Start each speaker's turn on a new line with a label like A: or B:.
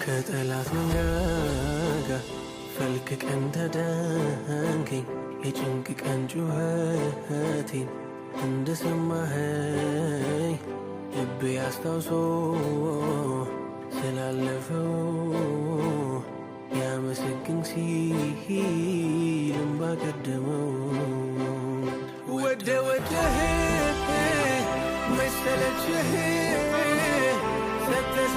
A: ከጠላት መንጋጋ ፈልቅቀን ተዳንከኝ የጭንቅ ቀን ጩኸቴን እንደሰማኸኝ ልቤ አስታውሶ ስላለፈው ያመሰግን ሲል እምባ ቀደመው። ወደህ መሰለችህ ሰተህ